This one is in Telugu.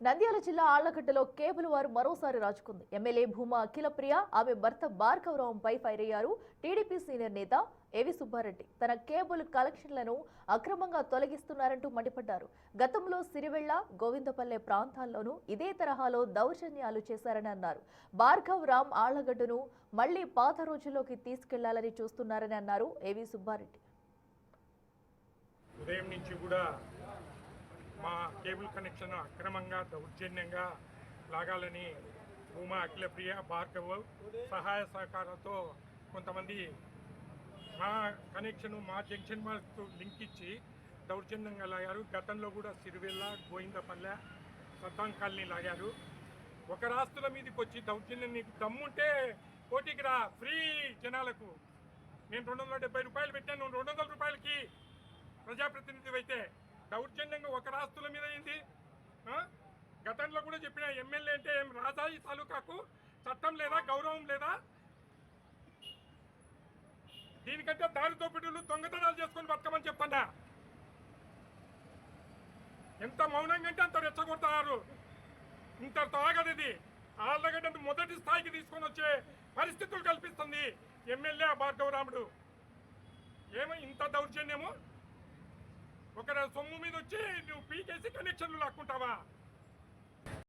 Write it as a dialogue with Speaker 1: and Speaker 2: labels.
Speaker 1: నంద్యాల జిల్లా ఆళ్లగడ్డలో కేబుల్ వారు మరోసారి రాజుకుంది. ఎమ్మెల్యే భూమా అఖిలప్రియ ఆమె భర్త భార్గవరావుపై ఫైర్ అయ్యారు. టీడీపీ సీనియర్ నేత ఏవి సుబ్బారెడ్డి తన కేబుల్ కలెక్షన్లను అక్రమంగా తొలగిస్తున్నారంటూ మండిపడ్డారు. గతంలో సిరివెళ్ల, గోవిందపల్లె ప్రాంతాల్లోనూ ఇదే తరహాలో దౌర్జన్యాలు చేశారని అన్నారు. భార్గవరాం ఆళ్లగడ్డను మళ్లీ పాత రోజుల్లోకి తీసుకెళ్లాలని చూస్తున్నారని అన్నారు ఏవి సుబ్బారెడ్డి.
Speaker 2: ఉదయం నుంచి కూడా మా కేబుల్ కనెక్షన్ అక్రమంగా దౌర్జన్యంగా లాగాలని భూమా అఖిలప్రియ, భార్గవ్ సహాయ సహకారాలతో కొంతమంది మా కనెక్షన్ మా జంక్షన్ మార్క్తో లింక్ ఇచ్చి దౌర్జన్యంగా లాగారు. గతంలో కూడా సిరివెల్ల, గోవిందపల్లె, సద్దాం కాలనీ లాగారు. ఒక రాస్తుల మీదకి వచ్చి దౌర్జన్యం నీకు దమ్ముంటే కోటికి రా, ఫ్రీ జనాలకు. నేను 270 రూపాయలు పెట్టాను, 200 రూపాయలకి ప్రజాప్రతినిధి అయితే దౌర్జన్యంగా ఒక రాస్తుల మీద అయింది. గతంలో కూడా చెప్పిన ఎమ్మెల్యే అంటే ఏం రాజా ఈ తాలూకాకు చట్టం లేదా, గౌరవం లేదా? దీనికంటే దారి దోపిడీలు, దొంగతనాలు చేసుకొని బతకమని చెప్తున్నా. ఎంత మౌనంగా అంటే అంత రెచ్చగొడుతున్నారు. ఇంత తాగది ఆళ్ళగడ్డ మొదటి స్థాయికి తీసుకొని వచ్చే పరిస్థితులు కల్పిస్తుంది ఎమ్మెల్యే భార్గవరాముడు. ఏమో ఇంత దౌర్జన్యము? ఒక సొమ్ము మీద వచ్చి నువ్వు పీకేసి కనెక్షన్లు లాక్కుంటావా?